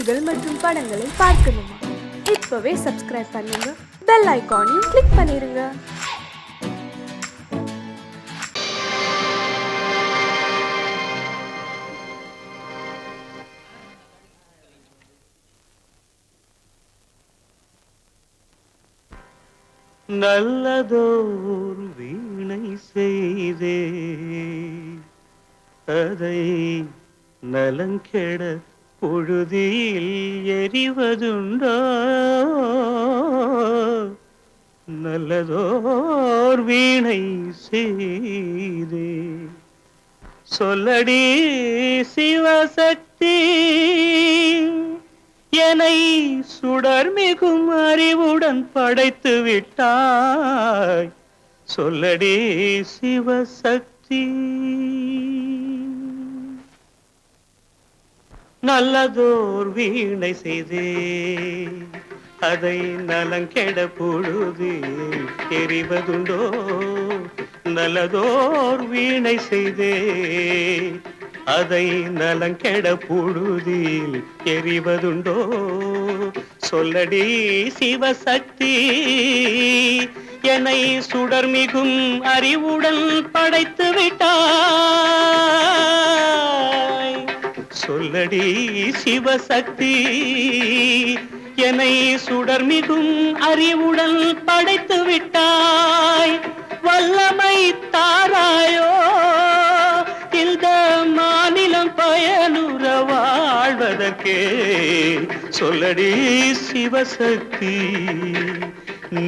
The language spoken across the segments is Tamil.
பாடல்கள் மற்றும் படங்களை பார்க்கணுமா? இப்பவே சப்ஸ்கிரைப் பண்ணுங்க, பெல் ஐகானையும் கிளிக் பண்ணிருங்க. நல்லதோர் வீணை செய்தே அதை நலங்கெட பொழுதில் எறிவதுண்டோ? நல்லதோர் வீணை செய்தே சொல்லடி சிவசக்தி, என்னை சுடர்மிகும் அறிவுடன் படைத்து விட்டாய். சொல்லடி சிவசக்தி. நல்லதோர் வீணை செய்தே அதை நலங்கெட பொழுது எறிவதுண்டோ? நல்லதோர் வீணை செய்தே அதை நலங்கெட பொழுதில் எறிவதுண்டோ? சொல்லடி சிவசக்தி, என்னை சுடர்மிகும் அறிவுடன் படைத்து விட்டாய். சொல்லடி சிவசக்தி, என்னை சுடர்மிகும் அறிவுடன் படைத்து விட்டாய். வல்லமை தாராயோ இந்த மாநிலம் பயனுற வாழ்வதற்கே? சொல்லடி சிவசக்தி,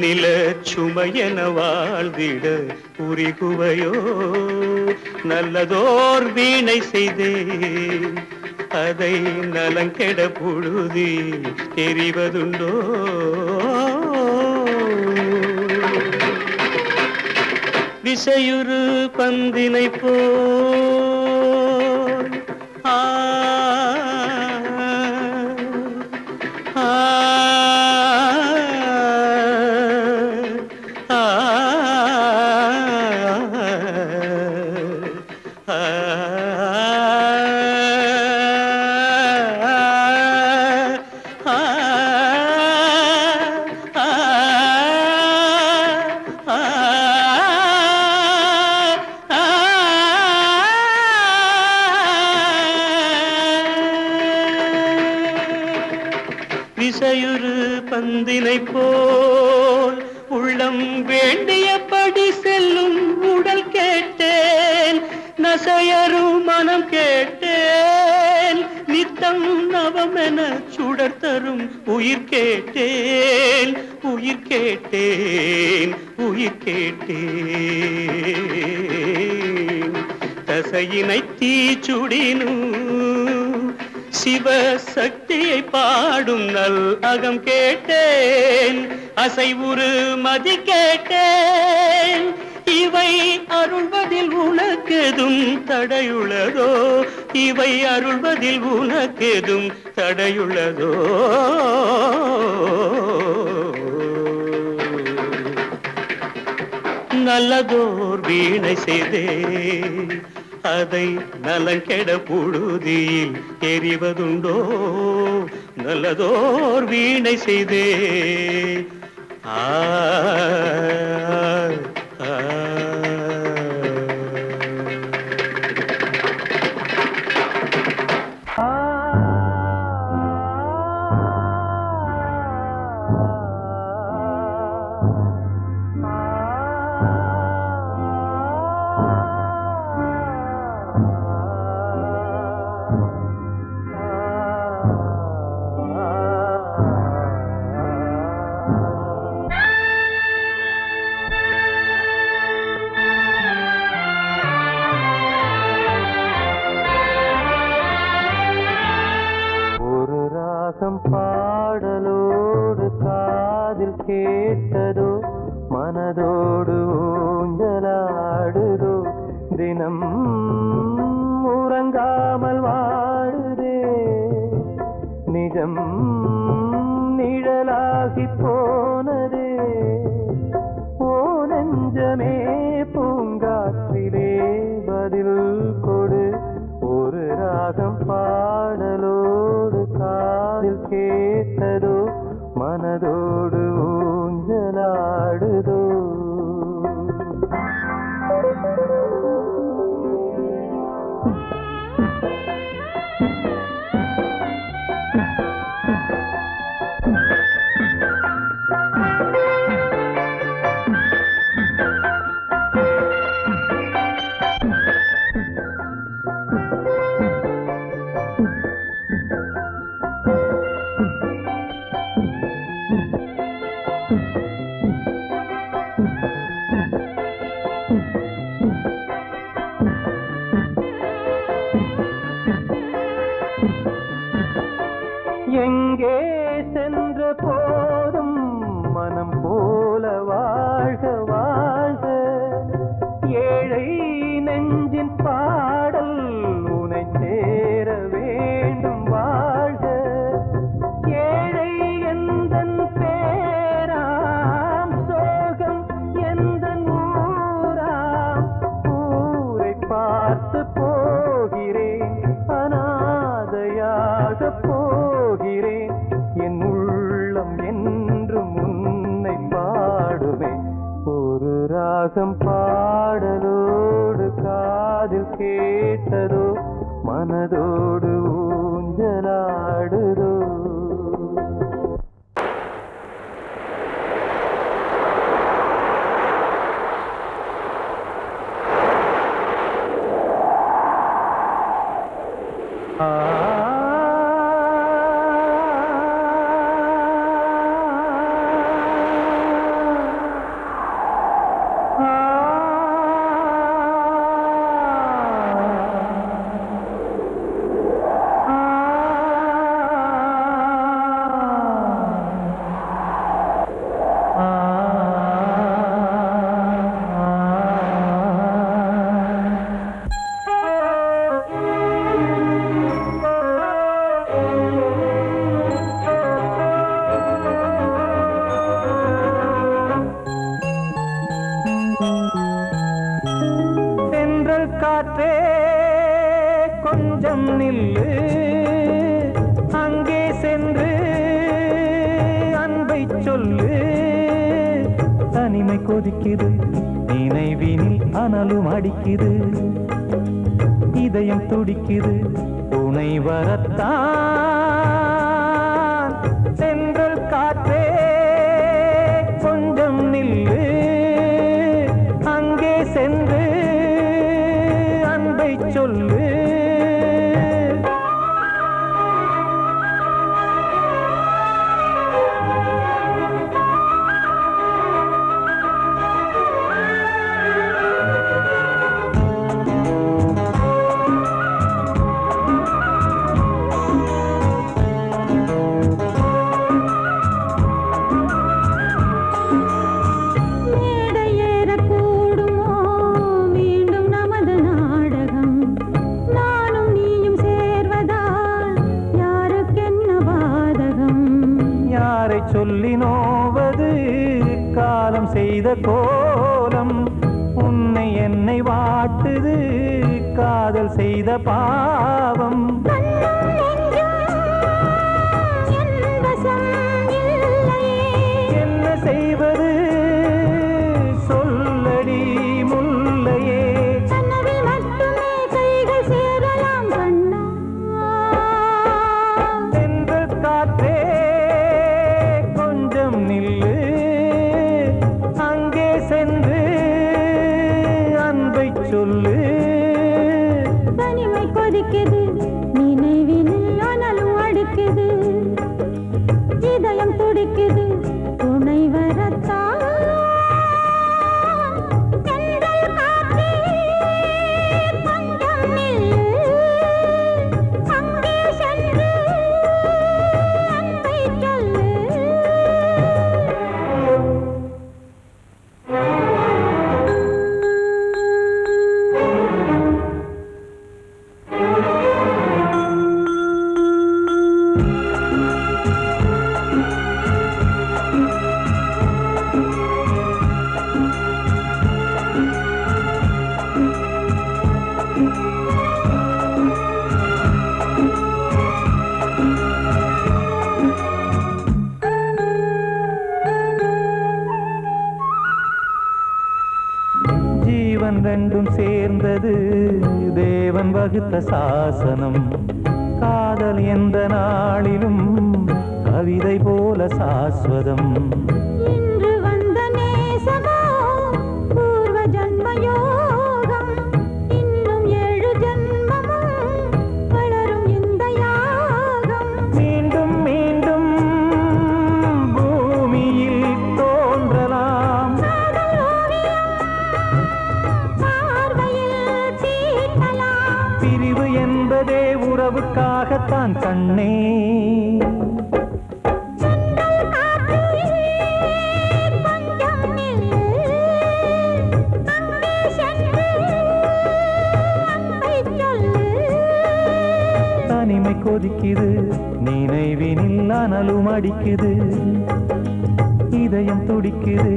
நில சுமையென வாழ்ந்திட உரிகுவையோ? நல்லதோர் வீணை செய்தே அதை நலங்கெட பொழுதி எறிவதுண்டோ? விசையுறு பந்தினை போல் ஆ ஆ விசையுறு பந்தினை போல் உள்ளம் வேண்டியபடி செல்லும் உடல் கேட்டேன், நசையரும் மனம் கேட்டேன், நித்தம் நவமென சுடர் தரும் உயிர் கேட்டேன், உயிர் கேட்டேன், உயிர் கேட்டேன். தசையினை தீச்சுடினும் சிவசக்தியை பாடும் நல் அகம் கேட்டேன், அசைவுறு மதி கேட்டேன். இவை அருள்வதில் உனக்கெதும் தடையுள்ளதோ? இவை அருள்வதில் உனக்கெதும் தடையுள்ளதோ? நல்லதோர் வீணை செய்தே அதை நலங்கெட பொழுதில் எறிவதுண்டோ? நல்லதோர் வீணை செய்தே ஆ பாடலோடு காதில் கேட்டதோ, மனதோடு ஊஞ்சலாடுதோ, தினம் உறங்காமல் வாடுதே, நிஜம் நிழலாகி போனதே. ஓ நெஞ்சமே பூங்காற்றிலே பதில் கொடு, ஒரு ராகம் பாடலோடு காதில் கேட்டதோ மனதோடு ஊஞ்சலாடுதோ. எங்கே சென்ற போதும் மனம் போல வாழ்க வாழ்க, ஏழை நெஞ்சின் பாடல் உனை சேர வேண்டும் வாழ்க. ஏழை எந்தன் பேராம், சோகம் எந்தன் ஊராம், ஊரை பார்த்து போகிறேன் அநாதையாக போகிறேன். என் உள்ளம் என்றும் உன்னை பாடுமே. ஒரு ராகம் பாடலோடு காதில் கேட்டதோ மனதோடு ஊஞ்சலாடுதோ. காற்றே கொஞ்சம் நில்லு, அங்கே சென்று அன்பை சொல்லு. தனிமை கொதிக்குது நினைவினில் அனலும் அடிக்குது, இதயம் துடிக்குது துணை வரத்தான். சென்றல் காற்றே கொஞ்சம் நில்லு, அங்கே சென்று சொல்லு. சொல்லி நோவது காலம் செய்த கோலம், உன்னை என்னை வாட்டுது காதல் செய்த பாவம். என்ன செய்வது சொல்லடி முல்லையே. சென்று காற்றே நில்லு, அங்கே சென்று அன்பை சொல்லு. தனிமை கொதிக்குது நீ வகுத்த சாசனம். காதல் எந்த நாளிலும் கவிதை போல சாஸ்வதம். இன்று வந்த நேசமோ பூர்வ ஜன்ம யோகம். இன்னும் 7 ஜன்மமும் வளரும் இந்த யாகம். மீண்டும் மீண்டும் பூமியில் தோன்றலாம். காதல் ஓவியம் பார்வையில் தீட்டலாம். பிரிவு என்பதே உறவுக்காகத்தான் கண்ணே. சென்றல் காற்றிலே கொஞ்சம் நில்லு. அங்கே சென்று அன்பைச் சொல்லு. தனிமை கொதிக்குது, நினைவினில் அனலும் அடிக்குது. இதயம் துடிக்குது,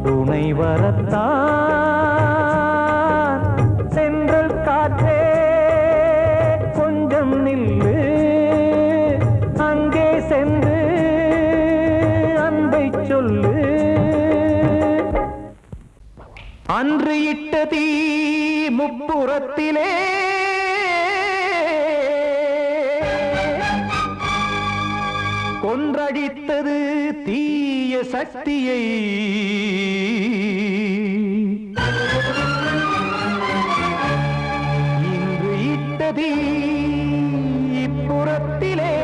துணை வரத்தான். சென்றல் காற்றே கொஞ்சம் நில்லு. அங்கே சென்று அன்பை சொல்லு. அன்று இட்ட தீ முப்புறத்திலே கொன்றடித்தது தீய சக்தியை. இன்று இட்ட தீ இப்புறத்திலே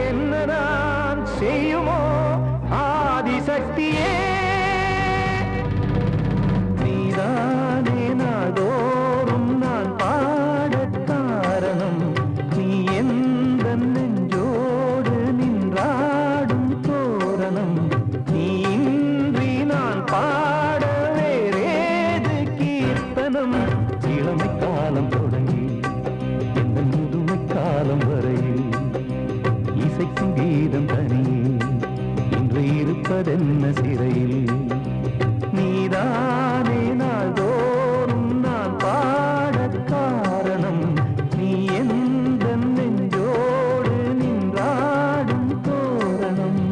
என்னதான் செய்யுமோ ஆதிசக்தியே. நீதானே நாள்தோறும் நான் பாடக் காரணம். நீ எந்த நெஞ்சோடு நின்றாடும் தோரணம். நீ இன்றி நான் பாட வேறேது கீர்த்தனம். இளமை காலம் தொடங்கி எந்த முதுமை காலம் வரையில் இசைக்கும் கீதம் தனியே இன்று இருப்பதென்ன சிறையில். நீதானே நாள்தோறும் நான் பாடக் காரணம். நீ எந்த நெஞ்சோடு நின்றாடும் தோரணம்.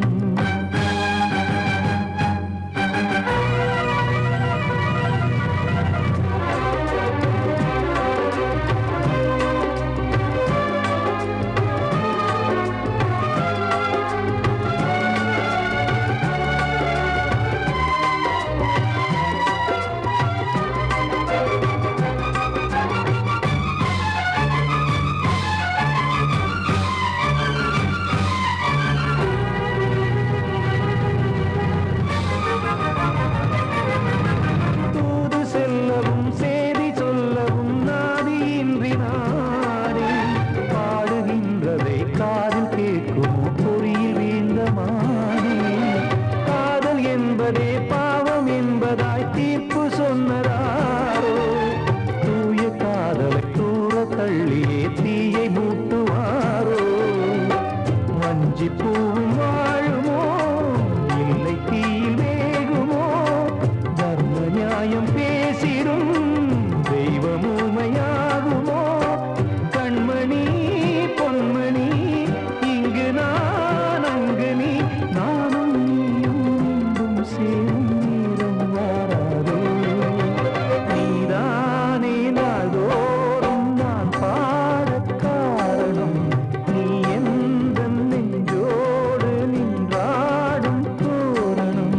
தூது செல்லவும் சேதி சொல்லவும் நாதியின்றி நானே பாடுகின்றதை காதில் கேட்குமோ பொறியில் வீழ்ந்த மானே. காதல் என்பதே பாவம் என்பதாய் தீர்ப்பு சொன்னதாரோ. தூய காதலை தூர தள்ளியே தீயை மூட்டுவாரோ. வஞ்சி பூவும் வாழுமோ இல்லை தீயில் வேகுமோ. தர்ம நியாயம் பேசிடும் தெய்வம் ஊமையாகுமோ. கண்மணி பொன்மணி இங்கு நான் அங்கு நீ. நானும் நீயும் மீண்டும் சேரும் நேரம் வாராதோ. நீதானே நாள்தோறும் நான் பாடக் காரணம். நீ எந்த நெஞ்சோடு நின்றாடும் தோரணம்.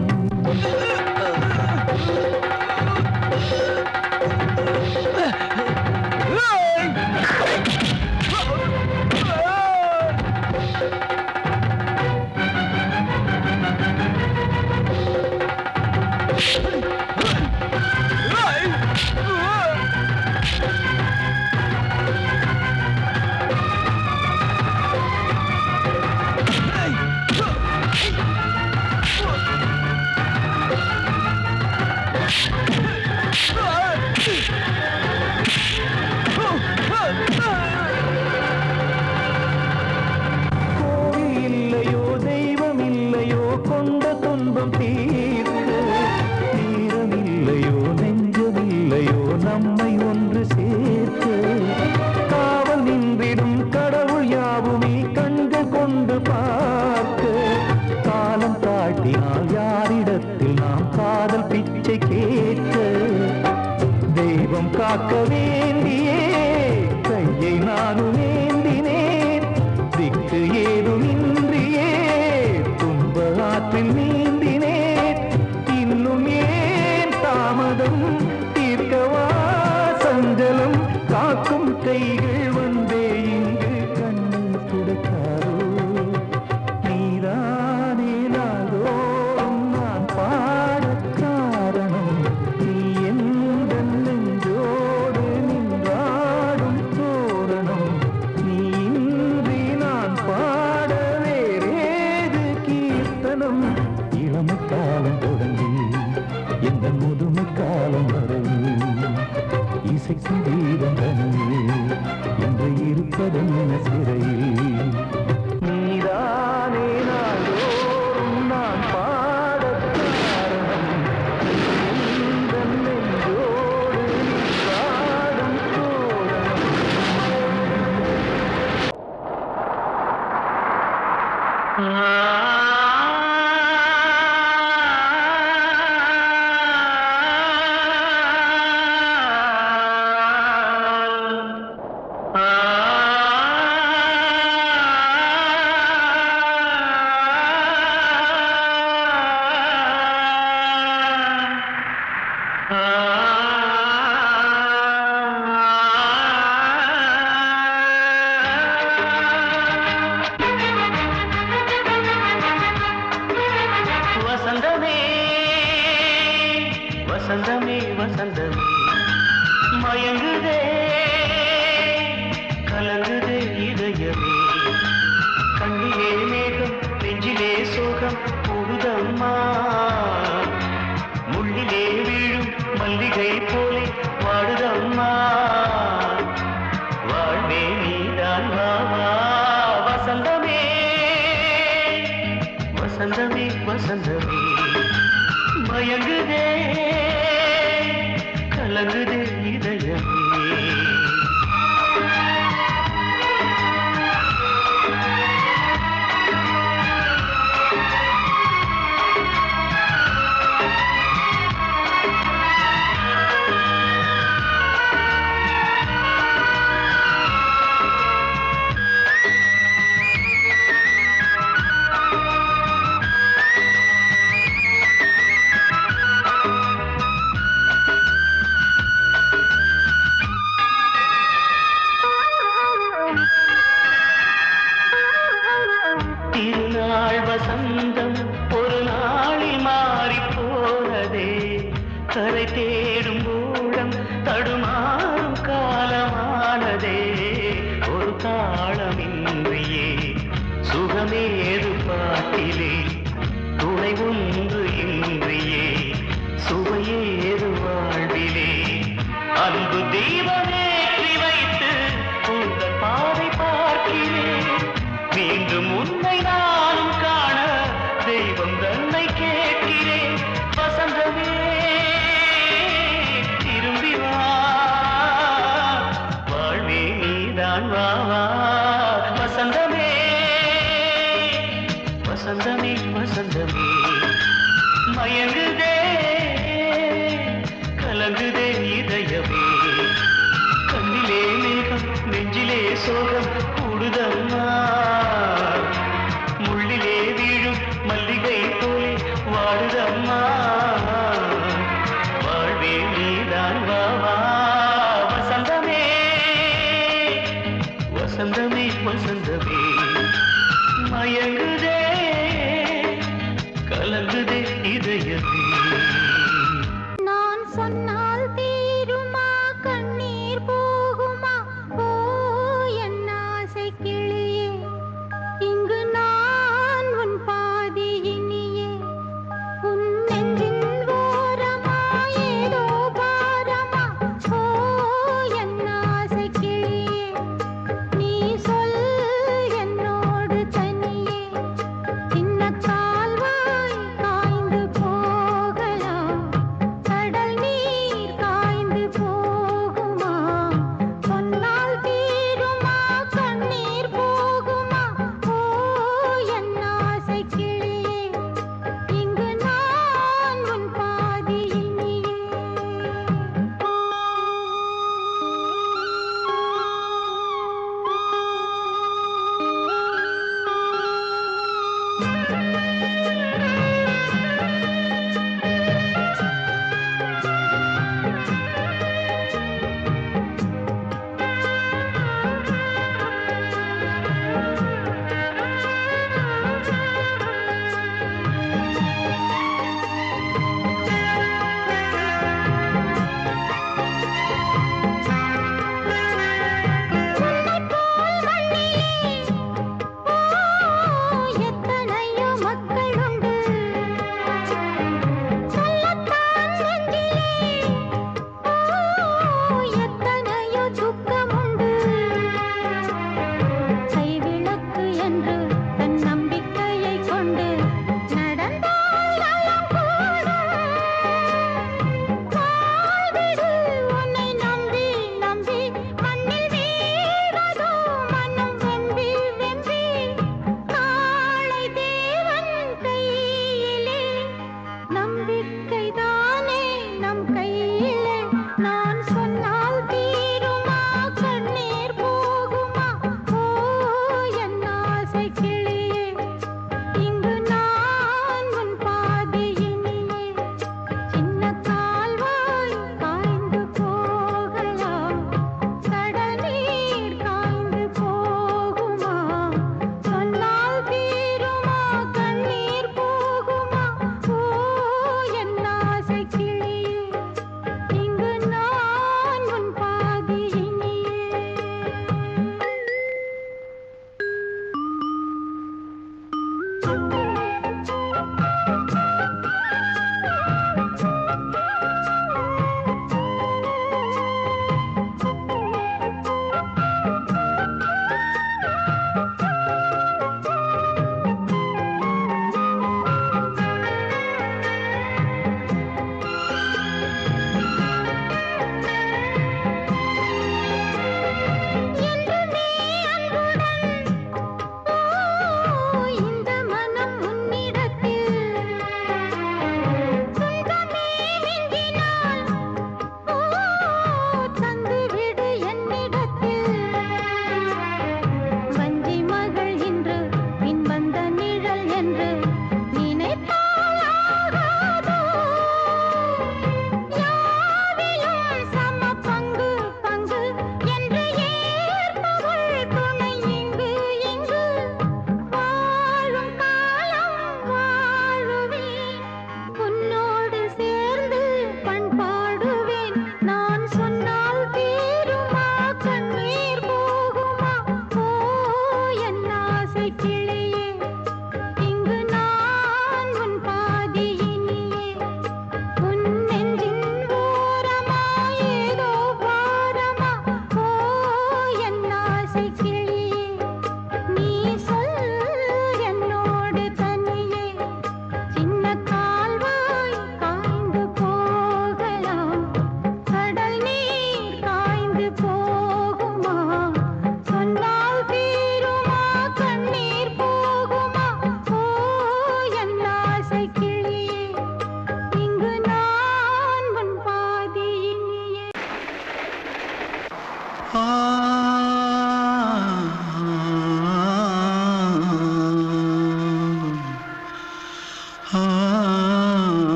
கோவில் இல்லையோ தெய்வம் இல்லையோ கொண்ட துன்பம் தீர்க்க. நேரம் இல்லையோ நெஞ்சமில்லையோ நம்மை ஒன்று சேர்க்க. காவல் நின்றிடும் கடவுள் யாவுமே கண்கள் கொண்டு பார்க்க. காலம் காட்டினால் யாரிடத்தில் நாம் காதல் பிச்சை கேட்க. தெய்வம் காக்க வேண்டியே வசந்தமே வசந்தமே வசந்தமே மயங்குதே கலங்குதே இதயமே கண்ணிலே மேகம் நெஞ்சிலே சோகம் கூடுதம்மா முள்ளிலே வீழும் மல்லிகை போலே வாடுதம்மா வாழ்வே நீதான் வாவா வசந்தமே வசந்தமே வசந்தமே மயங்குதே கலங்குதே இதயமே திருநாள் வசந்தம் ஒரு நாளில் மாறி போனதே கரை தேடும் ஊழம் தடுமாறும் காலமானதே ஒரு தாளமின்றியே சுகமேது பாட்டிலே துணை ஒன்று இன்றியே சுவையேது வாழ்விலே அன்பு தீபமேற்றி வைத்து உங்கள் பாதை பார்க்கிறேன் மீண்டும் உன்னை நானும் காண தெய்வம் தன்னை கேட்கிறேன் வசந்தமே திரும்பி வா வாழ்வே நீதான் வா வா வசந்தமே வசந்தமே வசந்தமே மயங்குதே கலங்குதே இதயமே கண்ணிலே மேகம் நெஞ்சிலே சோகம் கூடுதம்மா முள்ளிலே வீழும் மல்லிகை போலே வாடுதம்மா வாழ்வே நீதான் வா வா வசந்தமே வசந்தமே வசந்தமே மயங்குதே கலங்குதே இதயமே நான் சொன்னால் தீருமா கண்ணீர் போகுமா ஓ என் ஆசை கிளியே இங்கு நான் உன் பாதி இனியே உன் நெஞ்சின் ஓரமா ஏதோ பாரமா ஓ என் ஆசை கிளியே நீ சொல் என்னோடு தனியே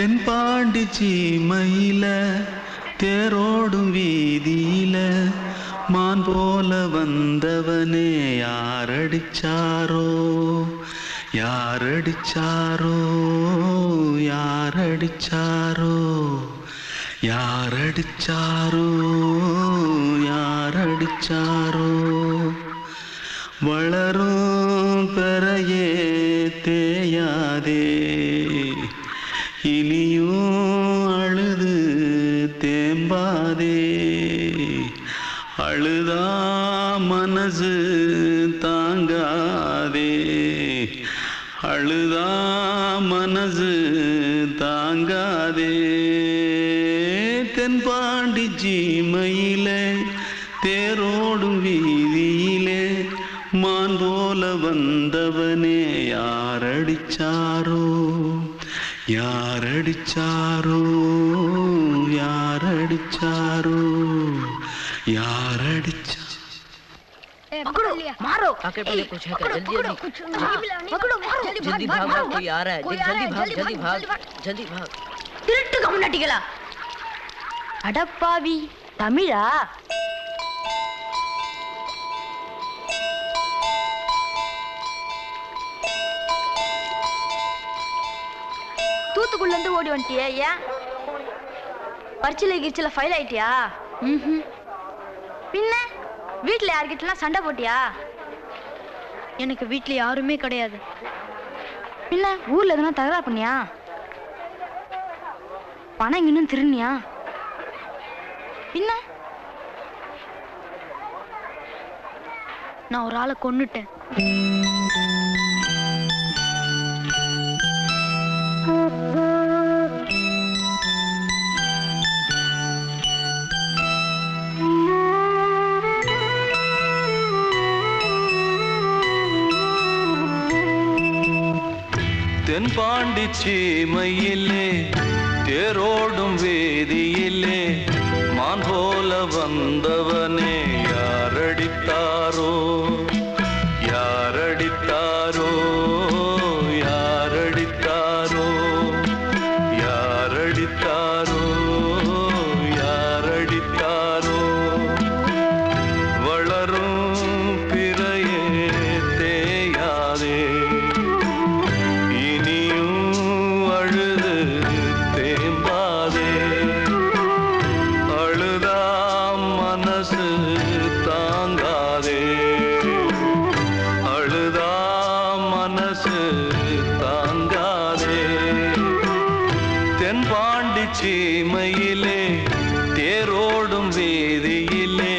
தென்பாண்டி சீமையில தேரோடும் வீதியில மான் போல வந்தவனே யாரடிச்சாரோ யாரடிச்சாரோ யாரடிச்சாரோ யாரடிச்சாரோ யாரடிச்சாரோ வளரும் பெறையே தேயாதே இனியும் அழுது தேம்பாதே அழுதா மனசு தாங்காதே அழுதா மனசு தாங்காதே தென்பாண்டி சீமையிலே தேரோடும் வீதியிலே மான் போல வந்தவனே யாரடிச்சாரோ யாரடிச்சாரோ யாரடிச்சாரோ யாரடிச்சா पकड़ो मारो आके पहले कुछ है क्या जल्दी जल्दी पकड़ो मारो जल्दी भाग भाग कोई आ रहा है जल्दी भाग जल्दी भाग திருட்டு கம்முனட்டிகளா அடப்பாவி தமிழா தூத்துக்குள்ள இருந்து ஓடி வந்துட்டியா ஏன் பரிச்சையில கிரிச்சில ஃபைல் ஆயிட்டியா பின்ன வீட்ல யார்கிட்டலாம் சண்டை போட்டியா எனக்கு வீட்ல யாருமே கிடையாது பின்ன ஊர்ல எதனா தகராறு பண்ணியா பணம் இன்னும் திருநியா பின்ன நான் ஒரு ஆளை கொன்னுட்டேன் தென்பாண்டி சீமையிலே தேரோடும் வேதியிலே மான் போல வந்தவனே யாரடித்தாரோ யாரடித்தாரோ யாரடித்தாரோ யாரடித்தாரோ யாரடித்தாரோ வளரும் பிறையே தேயாதே தென்பாண்டி சீமையிலே தேரோடும் வேதியிலே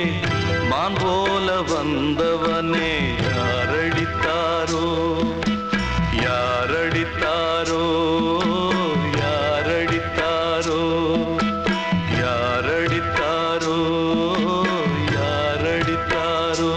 மான் போல வந்தவனே யாரடித்தாரோ யாரடித்தாரோ யாரடித்தாரோ யாரடித்தாரோ யாரடித்தாரோ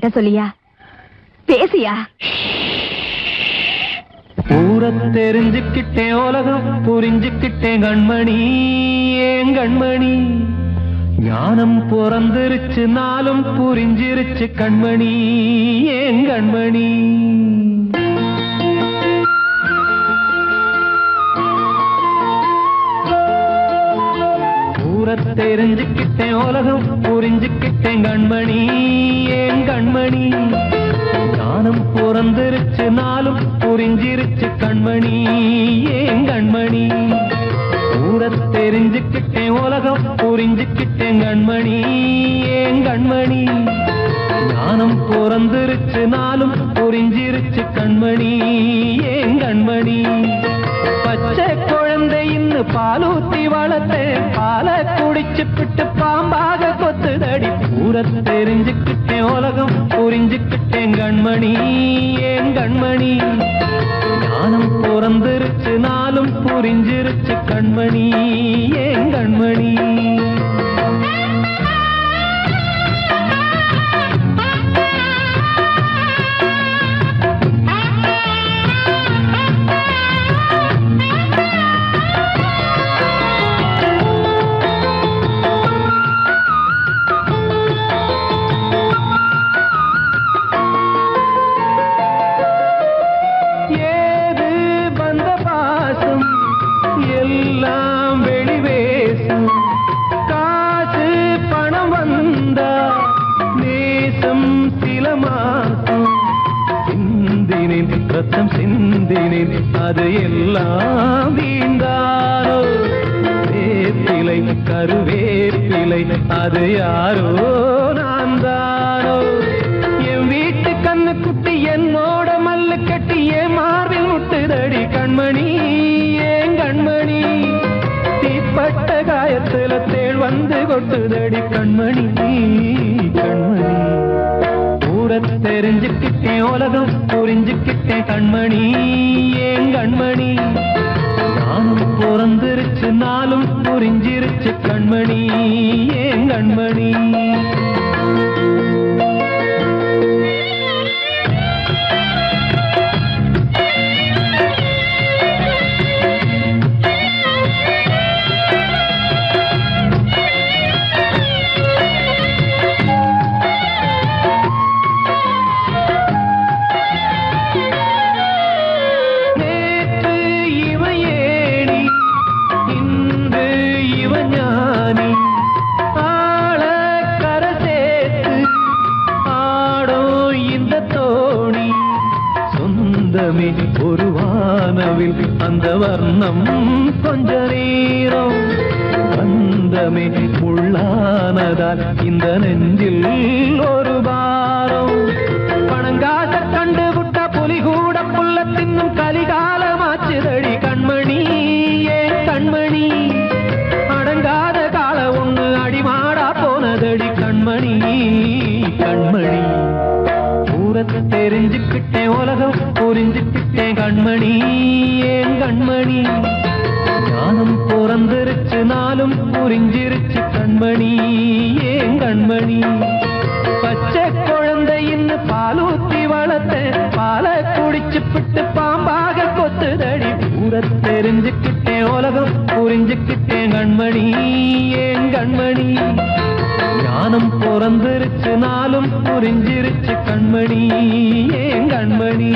என்கிட்ட சொல்லியா? பேசியா? ஊர தெரிஞ்சுக்கிட்டேன், உலகம் புரிஞ்சுக்கிட்டேன் கண்மணி, ஏன் கண்மணி. ஞானம் பிறந்திருச்சு, நாளும் புரிஞ்சிருச்சு கண்மணி, ஏன் கண்மணி. ஊர தெரிஞ்சுக்கிட்டேன், உலகம் புரிஞ்சுக்கிட்டேன் கண்மணி, ஏன் கண்மணி. ஞானம் பிறந்திருச்சு, நாளும் புரிஞ்சிருச்சு கண்மணி, ஏன் கண்மணி. ஊர தெரிஞ்சுக்கிட்டேன், உலகம் புரிஞ்சுக்கிட்டேன் கண்மணி, ஏன் கண்மணி. ஞானம் பிறந்திருச்சு, நாளும் புரிஞ்சிருச்சு கண்மணி, ஏன் கண்மணி. பச்சை குழந்தை இன்னும் பாலூத்தி வளர்த்தேன், பாலை குடிச்சு பிட்டு பாம்பாக கொத்துதடி. ஊர தெரிஞ்சுக்கிட்டேன், உலகம் புரிஞ்சுக்கிட்டேன் கண்மணி, ஏன் கண்மணி. ஞானம் பிறந்திருச்சு, நாளும் புரிஞ்சிருச்சு கண்மணி, ஏன் கண்மணி. ரத்தம் சிந்தினேன், அது எல்லாம் வீண்டாரோ. வேப்பிலை கருவேப்பிலை, அது யாரோ நான் தானோ. என் வீட்டு கண்ணு குட்டி என்னோட மல்லு கட்டி என் மார்பில் முட்டுதடி கண்மணி, ஏன் கண்மணி. தீப்பட்ட காயத்துல தேள் வந்து கொட்டுதடி கண்மணி, கண்மணி. ஊர தெரிஞ்சுக்கிட்டேன், உலகம் புரிஞ்சுக்கிட்டேன் கண்மணி, ஏன் கண்மணி. ஞானம் பிறந்திருச்சு, நாளும் புரிஞ்சிருச்சு கண்மணி, ஏன் கண்மணி. ஒரு வானவில் அந்த வர்ணம் கொஞ்ச நேரம் வந்தமே உள்ளானதால் இந்த நெஞ்சில் ஒரு பாரம். பணங்காச கண்டு விட்ட புலி கூட புல்ல தின்னும் கலிகாலமாச்சுதடி கண்மணி, ஏன் கண்மணி. அடங்காத கால ஒண்ணு அடிமாடா போனதடி கண்மணி, கண்மணி. தெரிஞ்சுக்கிட்டேன், உலகம் புரிஞ்சுக்கிட்டேன் கண்மணி, ஏன் கண்மணி. ஞானம் பிறந்திருச்சு, நாளும் புரிஞ்சிருச்சு கண்மணி, ஏன் கண்மணி. பச்சை குழந்தை இன்னும் பாலூத்தி வளர்த்தேன், பாலை குடிச்சு பிட்டு பாம்பாக கொத்துதடி. ஊர தெரிஞ்சுக்கிட்டேன், உலகம் புரிஞ்சுக்கிட்டேன் கண்மணி, ஏன் கண்மணி. ஞானம் பிறந்திருச்சு, நாளும் புரிஞ்சிருச்சு கண்மணி, ஏன் கண்மணி.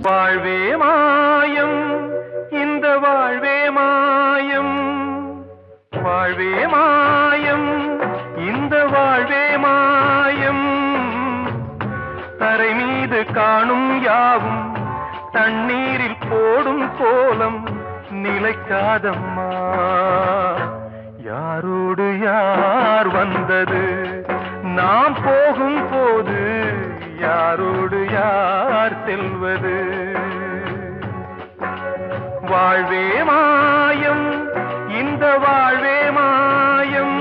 வாழ்வே மாயம், இந்த வாழ்வே மாயம். வாழ்வே மாயம், இந்த வாழ்வே மாயம். தரை மீது காணும் யாவும் தண்ணீரில் போடும் கோலம் நிலைக்காதம்மா. யாரோடு யார் வந்தது நாம் போகும் போது, யாரோடு யார் செல்வது. வாழ்வே மாயம், இந்த வாழ்வே மாயம்.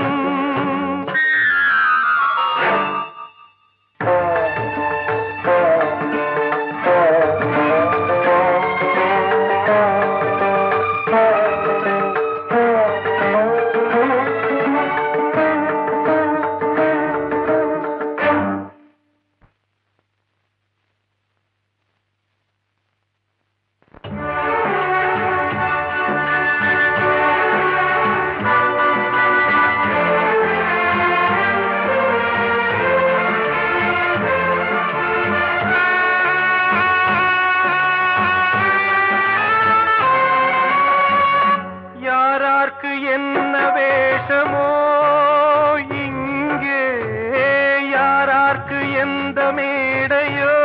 யார்க்கு எந்த மேடையோ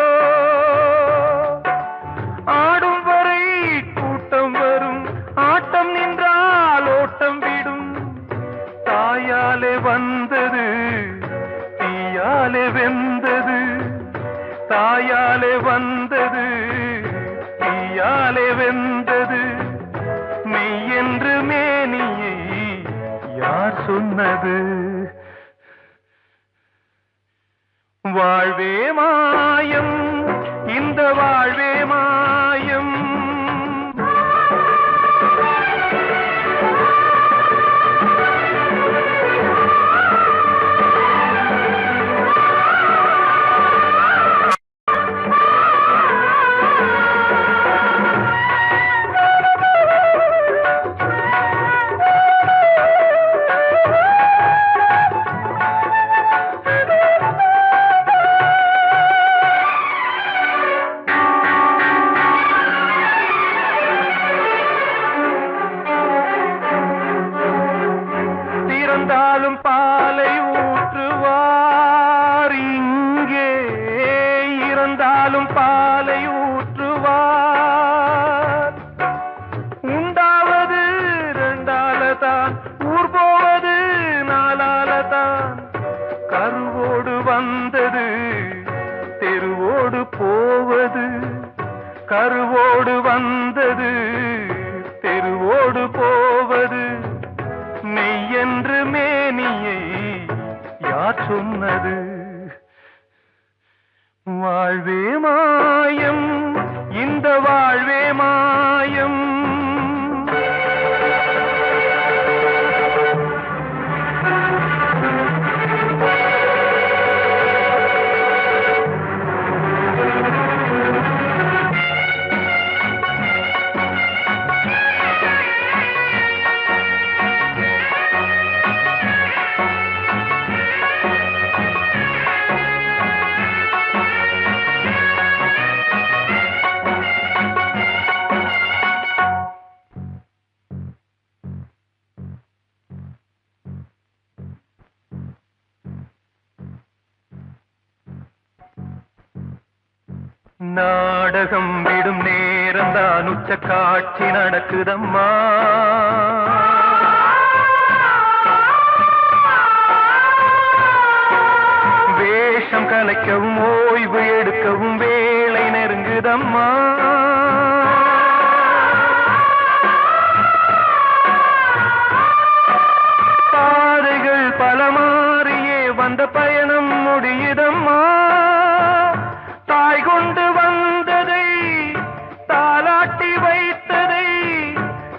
ஆடும் வரை கூட்டம் வரும் ஆட்டம் நின்றால் ஓட்டம் விடும் தாயாலே வந்தது தீயாலே வெந்தது தாயாலே வந்தது தீயாலே வெந்தது மெய் என்று மேனியை யார் சொன்னது வாழ்வே மாயம் இந்த வாழ்வே மாயம் இறந்தாலும் பாலை ஊற்றுவார் இங்கே இறந்தாலும் பாலை ஊற்றுவார் உண்டாவது ரெண்டாலதான் ஊர் போவது நாலாலதான் கருவோடு வந்தது தெருவோடு போவது கருவோடு வந்தது தெருவோடு போவது மெய் என்று மேனியை யார் சொன்னது வாழ்வே மாயம் இந்த வாழ்வே மாயம் நாடகம் விடும் நேரம்தான் உச்ச காட்சி நடக்குதம்மா வேஷம் கலைக்கவும் ஓய்வு எடுக்கவும் வேலை நெருங்குதம்மா பாதைகள் பல மாறியே வந்த பயணம் முடியுதம்மா தாய் கொண்டு வந்ததை தாலாட்டி வைத்ததை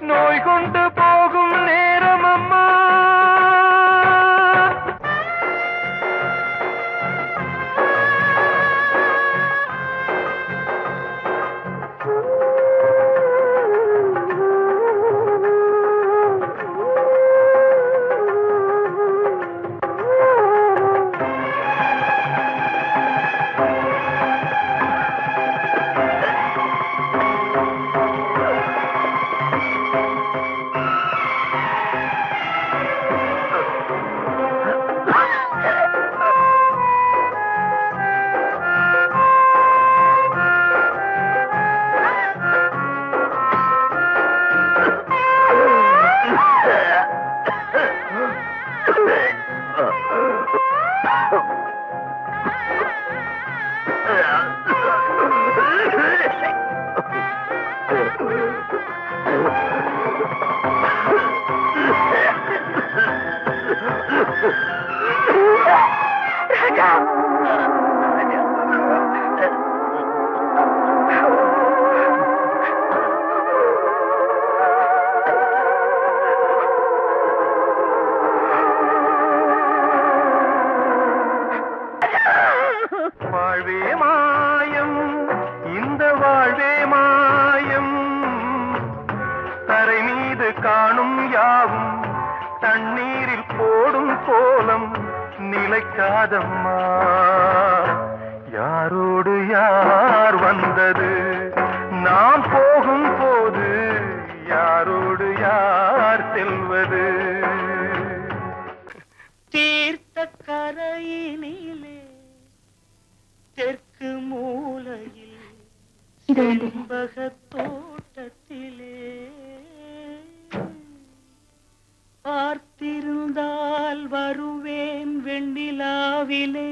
நோய் கொண்டு போகும் நேரம் அம்மா வாழ்வே மாயம் இந்த வாழ்வே மாயம் தரை மீது காணும் யாவும் தண்ணீரில் போடும் கோலம் நிலைக்காதம்மா யாரோடு யார் வந்தது நாம் போகும் போது யாரோடு யார் செல்வது தீர்த்த கரையினிலே இது வந்து தோட்டத்திலே பார்த்திருந்தால் வருவேன் வெண்ணிலாவிலே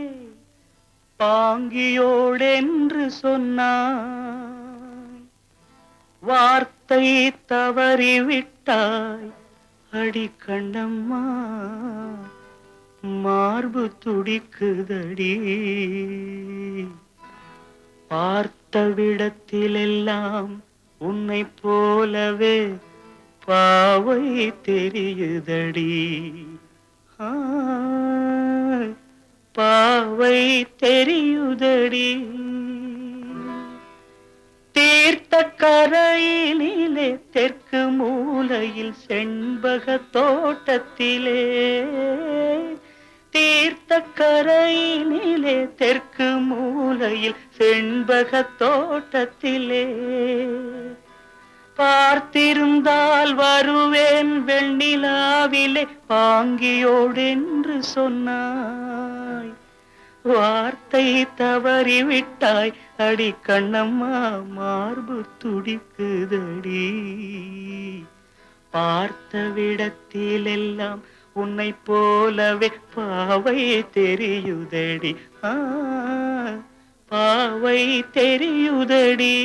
பாங்கியோடென்று சொன்னாய் வார்த்தை தவறிவிட்டாய் அடி கண்ணம்மா மார்பு துடிக்குதடி பார்த்த விடத்திலெல்லாம் உன்னை போலவே பாவை தெரியுதடி ஆ, பாவை தெரியுதடி தீர்த்த கரையினிலே தெற்கு மூலையில் செண்பக தோட்டத்திலே தீர்த்த கரையினிலே தெற்கு மூலையில் செண்பக தோட்டத்திலே பார்த்திருந்தால் வருவேன் வெண்ணிலாவிலே பாங்கியோடென்று சொன்னாய் வார்த்தை தவறிவிட்டாய் அடி கண்ணம்மா மார்பு துடிக்குதடி பார்த்த விடத்திலெல்லாம் உன்னை போலவே பாவை தெரியுதடி ஆ, பாவை தெரியுதடி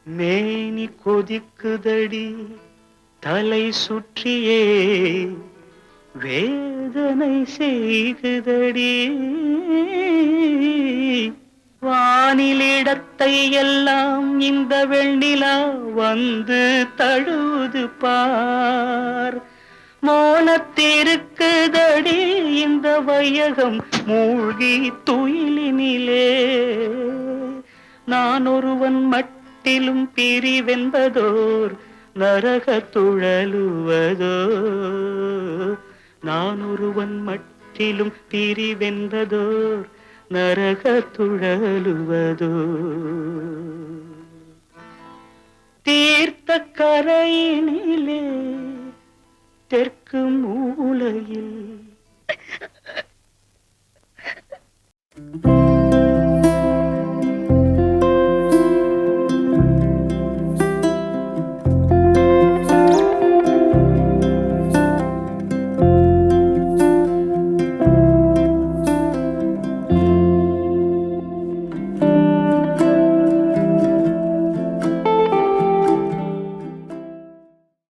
மேனி கொதிக்குதடி தலை சுற்றியே வேதனை செய்குதடி வானிலிடத்தை எல்லாம் இந்த வெண்ணிலா வந்து தழுவுது பார் மோனத்திருக்குதடி இந்த வையகம் மூழ்கி துயிலினிலே நான் ஒருவன் மட்டிலும் பிரிவென்பதோர் நரக துழலுவதோ நான் ஒருவன் மட்டிலும் பிரிவென்பதோர் நரக துழலுவதோ தீர்த்த கரையினிலே தெற்கு மூலையில்